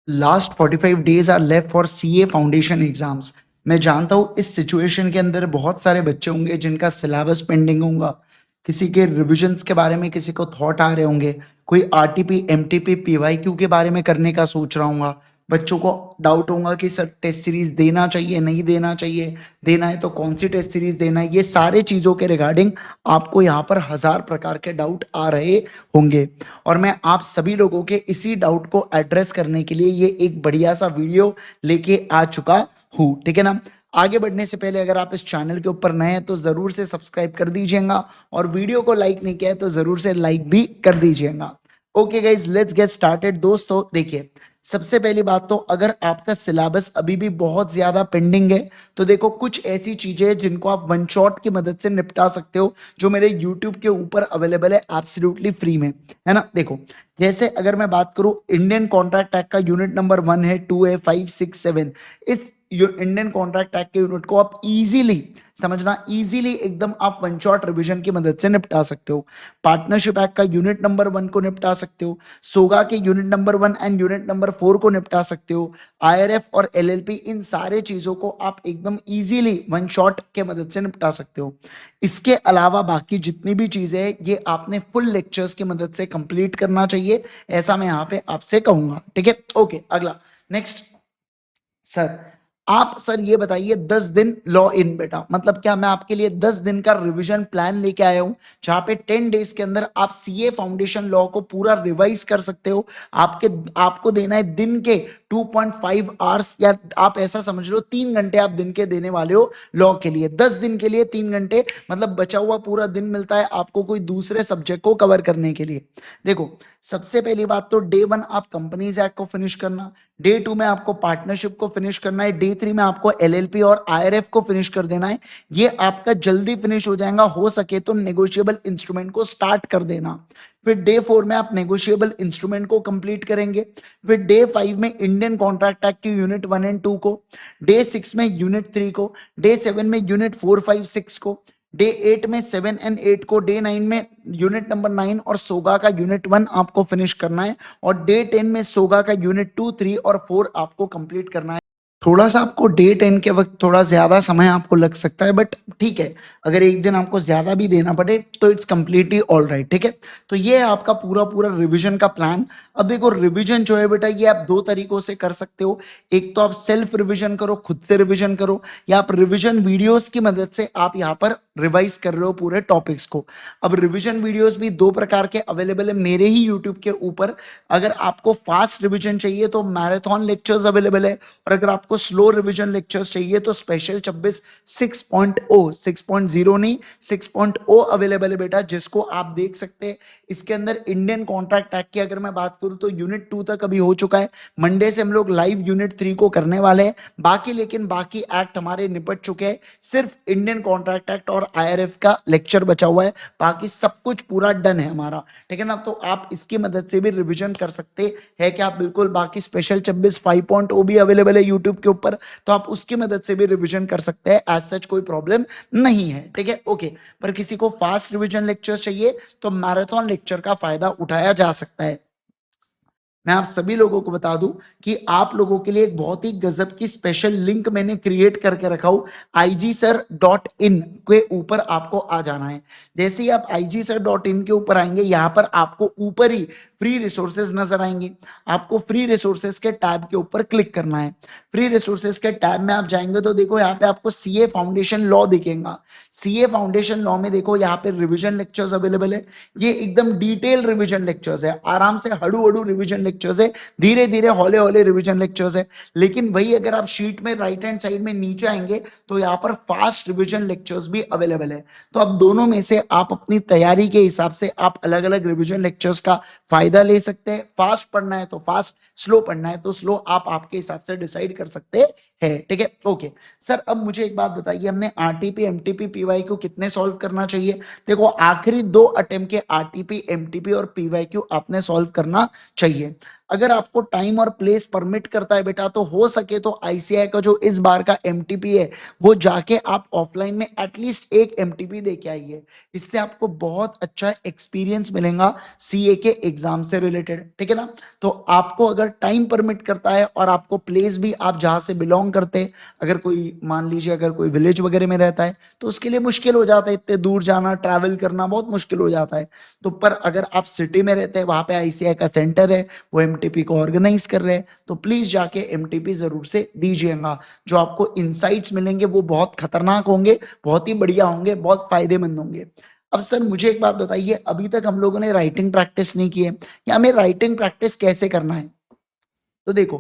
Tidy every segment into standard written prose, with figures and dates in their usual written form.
Last 45 days are left for CA foundation exams. मैं जानता हूँ इस सिचुएशन के अंदर बहुत सारे बच्चे होंगे जिनका सिलेबस पेंडिंग होगा, किसी के रिविजन्स के बारे में किसी को थॉट आ रहे होंगे, कोई आरटीपी एमटीपी पीवाईक्यू के बारे में करने का सोच रहा हूँ। बच्चों को डाउट होगा कि सर टेस्ट सीरीज देना चाहिए नहीं देना चाहिए, देना है तो कौन सी टेस्ट सीरीज देना है। ये सारे चीज़ों के रिगार्डिंग आपको यहाँ पर हजार प्रकार के डाउट आ रहे होंगे और मैं आप सभी लोगों के इसी डाउट को एड्रेस करने के लिए ये एक बढ़िया सा वीडियो लेके आ चुका हूँ, ठीक है ना। आगे बढ़ने से पहले अगर आप इस चैनल के ऊपर नए हैं तो जरूर से सब्सक्राइब कर दीजिएगा और वीडियो को लाइक नहीं किया है तो जरूर से लाइक भी कर दीजिएगा। Okay guys, let's get started. दोस्तों देखिए, सबसे पहली बात तो अगर आपका सिलेबस अभी भी बहुत ज्यादा पेंडिंग है तो देखो कुछ ऐसी चीजें हैं जिनको आप वन शॉट की मदद से निपटा सकते हो जो मेरे यूट्यूब के ऊपर अवेलेबल है एब्सोल्युटली फ्री में, है ना। देखो जैसे अगर मैं बात करूं, इंडियन कॉन्ट्रैक्ट एक्ट का यूनिट नंबर 1 है, 2 है, 5, 6, 7। इस इंडियन कॉन्ट्रैक्ट एक्ट के यूनिट को आप इजीली समझना, इजीली एकदम आप वन शॉट रिवीजन की मदद से निपटा सकते हो। पार्टनरशिप एक्ट का यूनिट नंबर 1 को निपटा सकते हो, सोगा के unit number 1 and unit number 4 को निपटा सकते हो, आईआरएफ और एलएलपी, इन सारे चीजों को आप एकदम इजीली वन शॉट के मदद से निपटा सकते हो। इसके अलावा बाकी जितनी भी चीजें हैं ये आपने फुल लेक्चर्स की मदद से कंप्लीट करना चाहिए, ऐसा मैं यहाँ पे आपसे कहूंगा, ठीक है। ओके, अगला नेक्स्ट। सर आप सर ये बताइए 10 दिन लॉ इन बेटा मतलब क्या? मैं आपके लिए 10 दिन का रिवीजन प्लान लेके आया हूं जहां पे 10 डेज के अंदर आप सीए फाउंडेशन लॉ को पूरा रिवाइज कर सकते हो। आपको देना है दिन के 2.5 आवर्स, या आप ऐसा समझ लो 3 घंटे आप दिन के देने वाले हो लॉ के लिए। 10 दिन के लिए 3 घंटे मतलब बचा हुआ पूरा दिन मिलता है आपको कोई दूसरे सब्जेक्ट को कवर करने के लिए। देखो सबसे पहली बात तो डे 1 आप कंपनीज एक्ट को फिनिश करना, डे 2 में आपको पार्टनरशिप को फिनिश करना है, डे 3 में आपको एलएलपी और आईआरएफ को फिनिश कर देना है। ये आपका जल्दी फिनिश हो जाएगा, हो सके तो नेगोशिएबल इंस्ट्रूमेंट को स्टार्ट कर देना। फिर डे 4 में आप नेगोशिएबल इंस्ट्रूमेंट को कंप्लीट करेंगे। फिर डे 5 में इंडियन कॉन्ट्रैक्ट एक्ट की यूनिट 1 एंड 2 को, डे 6 में यूनिट 3 को, डे 7 में यूनिट 4, 5, 6 को, डे 8 में 7 एंड 8 को, डे 9 में यूनिट नंबर 9 और सोगा का यूनिट 1 आपको फिनिश करना है, और डे 10 में सोगा का यूनिट 2, 3 और 4 आपको कंप्लीट करना है। थोड़ा सा आपको डे 10 के वक्त थोड़ा ज्यादा समय आपको लग सकता है, बट ठीक है, अगर एक दिन आपको ज्यादा भी देना पड़े तो इट्स कंप्लीटली ऑल राइट, ठीक है। तो ये है आपका पूरा पूरा रिवीजन का प्लान। अब देखो रिवीजन जो है बेटा ये आप दो तरीकों से कर सकते हो। एक तो आप सेल्फ रिवीजन करो, खुद से रिवीजन करो, या आप रिवीजन वीडियोस की मदद से आप यहाँ पर रिवाइज कर रहे हो पूरे टॉपिक्स को। अब रिवीजन वीडियोस भी दो प्रकार के अवेलेबल है मेरे ही यूट्यूब के ऊपर। अगर आपको फास्ट रिवीजन चाहिए तो मैराथन लेक्चर्स अवेलेबल है, और अगर आपको स्लो रिवीजन लेक्चर्स चाहिए तो स्पेशल 26 6.0 6.0 नहीं 6.0 अवेलेबल है बेटा, जिसको आप देख सकते हैं। इसके अंदर इंडियन कॉन्ट्रैक्ट एक्ट की अगर मैं बात करूं तो यूनिट 2 तक अभी हो चुका है, मंडे से हम लोग लाइव यूनिट 3 को करने वाले हैं। बाकी एक्ट हमारे निपट चुके हैं, सिर्फ इंडियन कॉन्ट्रैक्ट एक्ट और आईआरएफ का लेक्चर बचा हुआ है, बाकी सब कुछ पूरा डन है हमारा, ठीक है ना। तो आप इसकी मदद से भी रिवीजन कर सकते हैं कि आप बिल्कुल, बाकी स्पेशल 26 5.0 भी अवेलेबल है यूट्यूब के ऊपर, तो आप उसकी मदद से भी रिवीजन कर सकते हैं, एज सच कोई प्रॉब्लम नहीं है, ठीक है। ओके, पर किसी को फास्ट रिवीजन लेक्चर चाहिए तो मैराथन लेक्चर का फायदा उठाया जा सकता है। मैं आप सभी लोगों को बता दूं कि आप लोगों के लिए एक बहुत ही गजब की स्पेशल लिंक मैंने क्रिएट करके रखा हूं। igsir.in के ऊपर आपको आ जाना है। जैसे ही आप igsir.in के ऊपर आएंगे, यहां पर आपको ऊपर ही फ्री रिसोर्सेज नजर आएंगे। आपको फ्री रिसोर्सेज के टैब के ऊपर क्लिक करना है। फ्री रिसोर्सेज के टैब में आप जाएंगे तो देखो यहाँ पे आपको सीए फाउंडेशन लॉ दिखेगा। सीए फाउंडेशन लॉ में देखो यहाँ पे रिवीजन लेक्चर्स अवेलेबल है। ये एकदम डिटेल रिवीजन लेक्चर्स है, आराम से हड़ू हड़ू रिवीजन लेक्चर्स है, धीरे धीरे हौले हौले रिवीजन लेक्चर्स है। लेकिन वही अगर आप शीट में राइट हैंड साइड में नीचे आएंगे तो यहाँ पर फास्ट रिवीजन लेक्चर्स भी अवेलेबल है। तो अब दोनों में से आप अपनी तैयारी के हिसाब से आप अलग अलग रिवीजन लेक्चर्स का फायदा ले सकते हैं। फास्ट पढ़ना है तो फास्ट, स्लो पढ़ना है तो स्लो, आप आपके हिसाब से डिसाइड कर सकते हैं, ठीक है। ओके सर, अब मुझे एक बात बताइए, हमने आरटीपी एमटीपी पीवाईक्यू कितने सॉल्व करना चाहिए? देखो आखिरी 2 अटेम्प्ट के आरटीपी एमटीपी और पीवाईक्यू आपने सॉल्व करना चाहिए। अगर आपको टाइम और प्लेस परमिट करता है बेटा, तो हो सके तो आईसीआई का जो इस बार का एमटीपी है वो जाके आप ऑफलाइन में एटलीस्ट एक एमटीपी दे के आइए। इससे आपको बहुत अच्छा एक्सपीरियंस मिलेगा सीए के एग्जाम से रिलेटेड, ठीक है ना। तो आपको अगर टाइम परमिट करता है और आपको प्लेस भी, आप जहां से बिलोंग करते हैं, अगर कोई मान लीजिए अगर कोई विलेज वगैरह में रहता है तो उसके लिए मुश्किल हो जाता है, इतने दूर जाना, ट्रैवल करना बहुत मुश्किल हो जाता है। तो पर अगर आप सिटी में रहते हैं, वहां पे आईसीआई का सेंटर है, वो एमटीपी को ऑर्गेनाइज कर रहे हैं, तो प्लीज जाके एमटीपी जरूर से दीजिएगा। जो आपको इंसाइट्स मिलेंगे वो बहुत खतरनाक होंगे, बहुत ही बढ़िया होंगे, बहुत फायदेमंद होंगे। अब सर मुझे एक बात बताइए, अभी तक हम लोगों ने राइटिंग प्रैक्टिस नहीं की है, या हमें राइटिंग प्रैक्टिस कैसे करना है? तो देखो,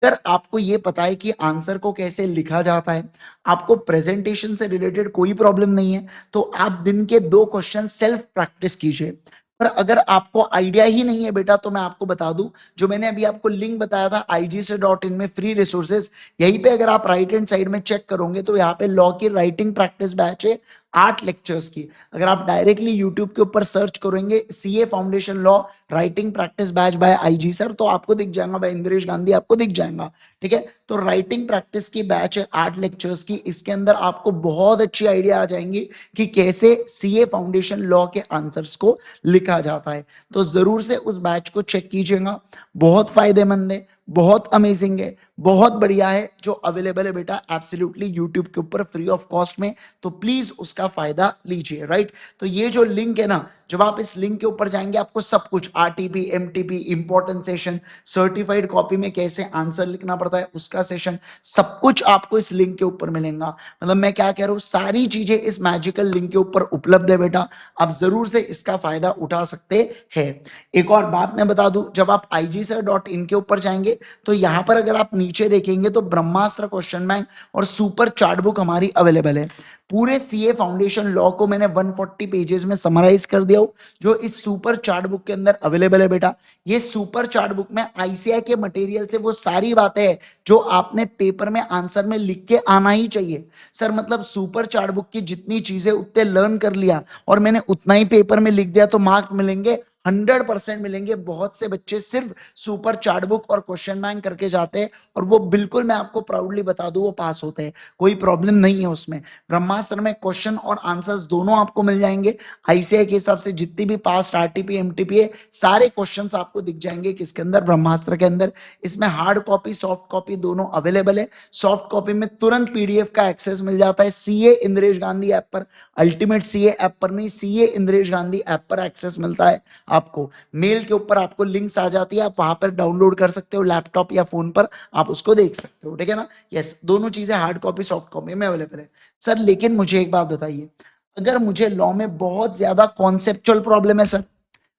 अगर आपको ये पता है कि आंसर को कैसे लिखा जाता है, आपको प्रेजेंटेशन से रिलेटेड कोई प्रॉब्लम नहीं है, तो आप दिन के 2 क्वेश्चन सेल्फ प्रैक्टिस कीजिए। पर अगर आपको आइडिया ही नहीं है बेटा, तो मैं आपको बता दूं, जो मैंने अभी आपको लिंक बताया था igc.in में फ्री रिसोर्सेज, यहीं पे अगर आप राइट हैंड साइड में चेक करोगे तो यहाँ पे लॉ की राइटिंग प्रैक्टिस बैच है 8 लेक्चर्स की। अगर आप डायरेक्टली यूट्यूब के ऊपर सर्च करेंगे CA foundation law writing practice batch by IG sir, तो आपको दिख जाएगा, बाय इंद्रेश गांधी आपको दिख जाएगा, ठीक है। तो राइटिंग प्रैक्टिस की बैच है 8 लेक्चर्स की, इसके अंदर आपको बहुत अच्छी आइडिया आ जाएंगी कि कैसे सीए फाउंडेशन लॉ के आंसर्स को लिखा जाता है। तो जरूर से उस बैच को चेक कीजिएगा, बहुत फायदेमंद है, बहुत अमेजिंग है, बहुत बढ़िया है, जो अवेलेबल है बेटा एब्सोल्युटली यूट्यूब के ऊपर फ्री ऑफ कॉस्ट में। तो प्लीज उसका फायदा लीजिए, राइट। तो ये जो लिंक है ना, जब आप इस लिंक के ऊपर जाएंगे, आपको सब कुछ RTP, MTP, important session, certified copy में कैसे आंसर लिखना पड़ता है उसका सेशन, सब कुछ आपको इस लिंक के ऊपर मिलेगा। मतलब मैं क्या कह रहा हूं, सारी चीजें इस मैजिकल लिंक के ऊपर उपलब्ध है बेटा, आप जरूर से इसका फायदा उठा सकते हैं। एक और बात मैं बता दूं, जब आप igSir.in के ऊपर जाएंगे तो यहां पर अगर आप नीचे देखेंगे तो ब्रह्मास्त्र क्वेश्चन बैंक और सुपर चार्ट बुक हमारी अवेलेबल है। पूरे सीए फाउंडेशन लॉ को मैंने 140 पेजेस में समराइज कर दिया हूं, जो इस सुपर चार्ट बुक के अंदर अवेलेबल है बेटा। ये सुपर चार्ट बुक में आईसीआई के मटेरियल से वो सारी बातें हैं जो आपने पेपर में आंसर में लिख के आना ही चाहिए। सर मतलब सुपर चार्ट बुक की जितनी चीजें उतने लर्न कर लिया और मैंने उतना ही पेपर में लिख दिया तो मार्क मिलेंगे? 100% मिलेंगे। बहुत से बच्चे सिर्फ सुपर चार्ट बुक और क्वेश्चन बैंक करके जाते हैं और वो बिल्कुल, मैं आपको प्राउडली बता दूं, वो पास होते हैं, कोई प्रॉब्लम नहीं है उसमें। ब्रह्मास्त्र में क्वेश्चन और आंसर्स दोनों आपको मिल जाएंगे। आईसीआई के हिसाब से जितनी भी पास्ट आरटीपी एमटीपी है, सारे क्वेश्चंस आपको दिख जाएंगे किसके अंदर, ब्रह्मास्त्र के अंदर। इसमें हार्ड कॉपी सॉफ्ट कॉपी दोनों अवेलेबल है। सॉफ्ट कॉपी में तुरंत पीडीएफ का एक्सेस मिल जाता है सीए इंद्रेश गांधी ऐप पर, अल्टीमेट सीए ऐप पर नहीं, सीए इंद्रेश गांधी ऐप पर एक्सेस मिलता है आपको। मेल के ऊपर आपको लिंक्स आ जाती है, आप वहां पर डाउनलोड कर सकते हो, लैपटॉप या फोन पर आप उसको देख सकते हो, ठीक है ना। यस, दोनों चीजें हार्ड कॉपी सॉफ्ट कॉपी में अवेलेबल है। सर लेकिन मुझे एक बात बताइए, अगर मुझे लॉ में बहुत ज्यादा कॉन्सेप्चुअल प्रॉब्लम है सर,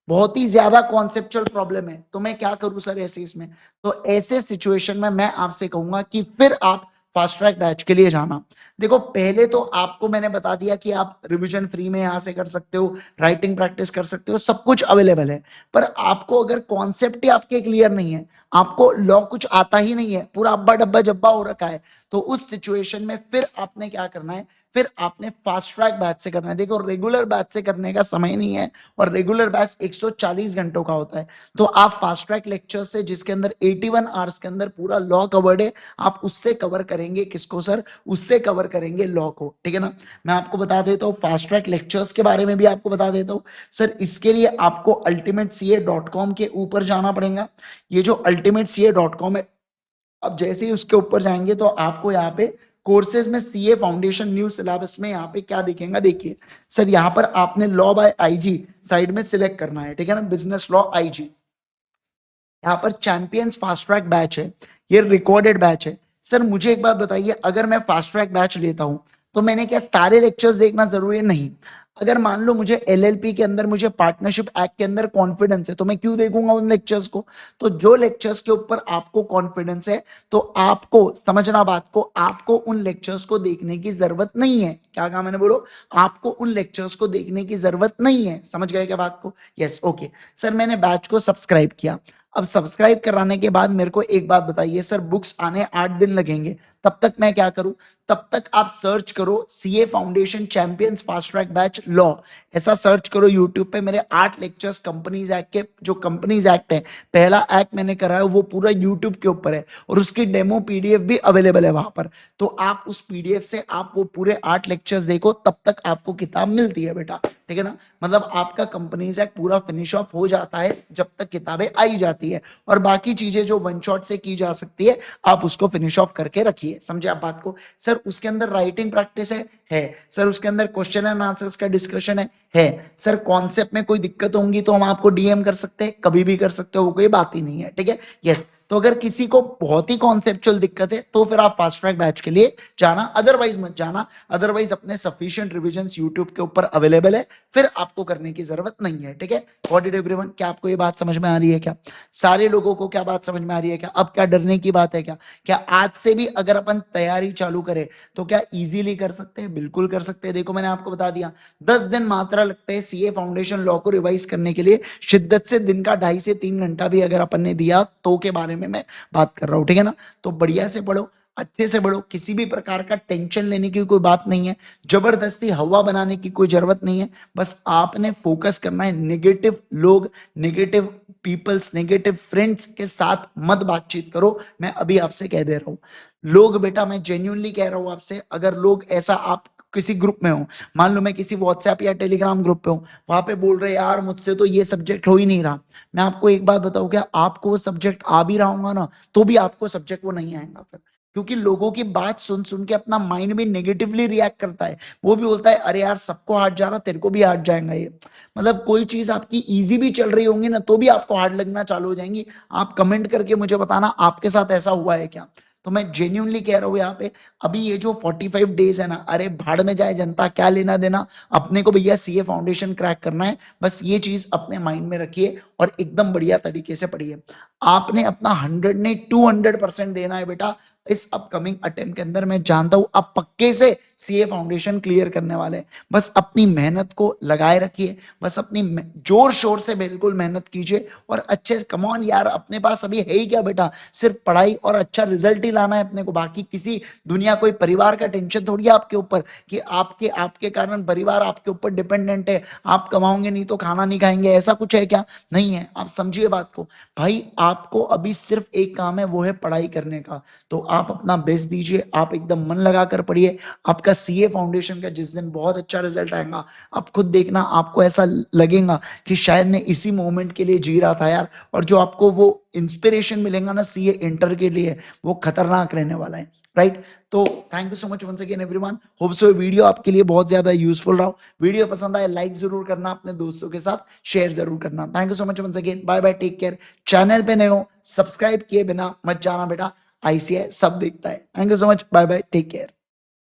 बहुत ही ज्यादा कॉन्सेप्चुअल प्रॉब्लम है, तो मैं क्या करूं सर ऐसे इसमें? तो ऐसे सिचुएशन में मैं आपसे कहूंगा कि फिर आप फास्ट ट्रैक बैच के लिए जाना। देखो पहले तो आपको मैंने बता दिया कि आप रिवीजन फ्री में यहां से कर सकते हो, राइटिंग प्रैक्टिस कर सकते हो, सब कुछ अवेलेबल है। पर आपको अगर कॉन्सेप्ट ही आपके क्लियर नहीं है, आपको लॉ कुछ आता ही नहीं है, पूरा अब्बा डब्बा जब्बा हो रखा है, तो उस सिचुएशन में फिर आपने क्या करना है, फिर आपने फास्ट ट्रैक बैच से करना है। देखो रेगुलर बैच से करने का समय नहीं है, और रेगुलर बैच 140 घंटों का होता है। तो आप फास्ट ट्रैक लेक्चर से, जिसके अंदर 81 आवर्स के अंदर पूरा लॉ कवर्ड है, आप उससे कवर करेंगे किसको सर? उससे कवर करेंगे लॉ को, ठीक है ना। मैं आपको बता देता हूँ फास्ट ट्रैक लेक्चर्स के बारे में भी आपको बता देता हूँ सर। इसके लिए आपको ultimateca.com के ऊपर जाना पड़ेगा। ये जो ultimateca.com है, अब जैसे ही उसके ऊपर जाएंगे तो आपको यहाँ पे कोर्सेज में सीए फाउंडेशन न्यू सिलेबस में यहाँ पे क्या दिखेगा, देखिए सर, यहाँ पर आपने लॉ बाय आईजी साइड में सिलेक्ट करना है, ठीक है ना, बिजनेस लॉ आईजी। यहाँ पर चैंपियंस फास्ट ट्रैक बैच है, ये रिकॉर्डेड बैच है। सर मुझे एक बात बताइए, अगर मैं फास्ट ट्रैक बैच लेता हूं तो मैंने क्या सारे लेक्चर्स देखना जरूरी है? नहीं। अगर मान लो मुझे एलएलपी के अंदर, मुझे पार्टनरशिप एक्ट के अंदर कॉन्फिडेंस है, तो मैं क्यों देखूंगा उन लेक्चर्स को? तो जो लेक्चर्स के ऊपर आपको कॉन्फिडेंस है, तो आपको समझना बात को, आपको उन लेक्चर्स को देखने की जरूरत नहीं है। क्या कहा मैंने? बोलो, आपको उन लेक्चर्स को देखने की जरूरत नहीं है। समझ गए क्या बात को? यस, ओके सर, मैंने बैच को सब्सक्राइब किया। अब सब्सक्राइब कराने के बाद मेरे को एक बात बताइए सर, बुक्स आने 8 दिन लगेंगे, तब तक मैं क्या करूं, तब तक आप सर्च करो CA foundation champions fast track batch law, ऐसा सर्च करो यूट्यूब पे। मेरे 8 लेक्चर्स कंपनीज एक्ट के, जो कंपनीज एक्ट है पहला एक्ट मैंने करा है वो पूरा यूट्यूब के ऊपर है, और उसकी डेमो पीडीएफ भी अवेलेबल है वहां पर। तो आप उस पीडीएफ से आप वो पूरे 8 लेक्चर्स देखो, तब तक आपको किताब मिलती है बेटा, ठीक है ना। मतलब आपका कंपनीज एक्ट पूरा फिनिश ऑफ हो जाता है जब तक किताबें आई जाती है, और बाकी चीजें जो वन शॉट से की जा सकती है आप उसको फिनिश ऑफ करके रखिए। समझे आप बात को। सर उसके अंदर राइटिंग प्रैक्टिस है सर उसके अंदर क्वेश्चन एंड आंसर्स का डिस्कशन है सर। कॉन्सेप्ट में कोई दिक्कत होंगी तो हम आपको डीएम कर सकते हैं, कभी भी कर सकते हो, वो कोई बात ही नहीं है, ठीक है। यस, तो अगर किसी को बहुत ही कॉन्सेप्चुअल दिक्कत है तो फिर आप फास्ट ट्रैक बैच के लिए जाना, अदरवाइज मत जाना। अदरवाइज अपने सफिशिएंट रिविजन्स यूट्यूब के ऊपर अवेलेबल है, फिर आपको करने की जरूरत नहीं है, ठीक है। Got it everyone. क्या आपको ये बात समझ में आ रही है क्या? सारे लोगों को क्या बात समझ में आ रही है क्या? अब क्या डरने की बात है क्या? क्या आज से भी अगर अपन तैयारी चालू करें तो क्या इजीली कर सकते हैं? बिल्कुल कर सकते हैं। देखो मैंने आपको बता दिया 10 दिन मात्रा लगते हैं सीए फाउंडेशन लॉ को रिवाइज करने के लिए। शिद्दत से दिन का 2.5 से 3 घंटा भी अगर अपन ने दिया तो के बारे में मैं बात कर रहा हूं, ठीक है ना। तो बढ़िया से पढ़ो, अच्छे से पढ़ो, किसी भी प्रकार का टेंशन लेने की कोई बात नहीं है, जबरदस्ती हवा बनाने की कोई जरूरत नहीं है। बस आपने फोकस करना है, नेगेटिव लोग, नेगेटिव पीपल्स, नेगेटिव फ्रेंड्स के साथ मत बातचीत करो। मैं अभी आपसे कह दे रहा हूं, लोग बेटा मैं जेन्युइनली कह रहा हूं आपसे, अगर लोग ऐसा, आप किसी ग्रुप में हो, मान लो मैं किसी व्हाट्सएप या टेलीग्राम ग्रुप पे हूं, वहां पे बोल रहे यार मुझसे तो ये सब्जेक्ट हो ही नहीं रहा, मैं आपको एक बात बताऊं, क्या आपको वो सब्जेक्ट आ भी रहा होगा ना तो भी आपको सब्जेक्ट वो नहीं आएगा फिर। क्योंकि लोगों की बात सुन सुन के अपना माइंड भी नेगेटिवली रिएक्ट करता है। वो भी बोलता है अरे यार सबको हार्ड जा रहा, तेरे को भी हार्ड जाएगा ये। मतलब कोई चीज आपकी इजी भी चल रही होंगी ना तो भी आपको हार्ड लगना चालू हो जाएंगी। आप कमेंट करके मुझे बताना आपके साथ ऐसा हुआ है क्या। तो मैं जेन्यूनली कह रहा हूं यहाँ पे, अभी ये जो 45 डेज है ना, अरे भाड़ में जाए जनता, क्या लेना देना। अपने को भैया सीए फाउंडेशन क्रैक करना है, बस ये चीज अपने माइंड में रखिए और एकदम बढ़िया तरीके से पढ़िए। आपने अपना 100 नहीं 200% देना है बेटा इस अपकमिंग अटेम्प्ट के अंदर। मैं जानता हूं आप पक्के से सीए फाउंडेशन क्लियर करने वाले हैं। बस अपनी मेहनत को लगाए रखिए, बस अपनी जोर शोर से बिल्कुल मेहनत कीजिए और अच्छे से। कमॉन यार, अपने पास अभी है ही क्या बेटा, सिर्फ पढ़ाई और अच्छा रिजल्ट ही लाना है अपने को। बाकी किसी दुनिया कोई परिवार का टेंशन थोड़ी है आपके ऊपर कि आपके आपके कारण परिवार आपके ऊपर डिपेंडेंट है, आप कमाओगे नहीं तो खाना नहीं खाएंगे, ऐसा कुछ है क्या? नहीं है। आप समझिए बात को भाई, आपको अभी सिर्फ एक काम है, वो है पढ़ाई करने का। तो आप अपना बेस्ट दीजिए, आप एकदम मन लगाकर पढ़िए। आपका सीए फाउंडेशन का जिस दिन बहुत अच्छा रिजल्ट आएगा, आप खुद देखना, आपको ऐसा लगेगा कि शायद मैं इसी मोमेंट के लिए जी रहा था यार। और जो आपको वो इंस्पिरेशन मिलेगा ना सीए इंटर के लिए, वो खतरनाक रहने वाला है, राइट। तो thank you so much once again everyone. Hope so video आपके लिए बहुत ज्यादा यूजफुल रहा। वीडियो पसंद आए लाइक जरूर करना, अपने दोस्तों के साथ शेयर जरूर करना। Thank you so much once again, bye bye, take care. Channel पे नए हो, सब्सक्राइब किए बिना मत जाना बेटा, आईसीआई सब देखता है। Thank you so much, bye bye, take care.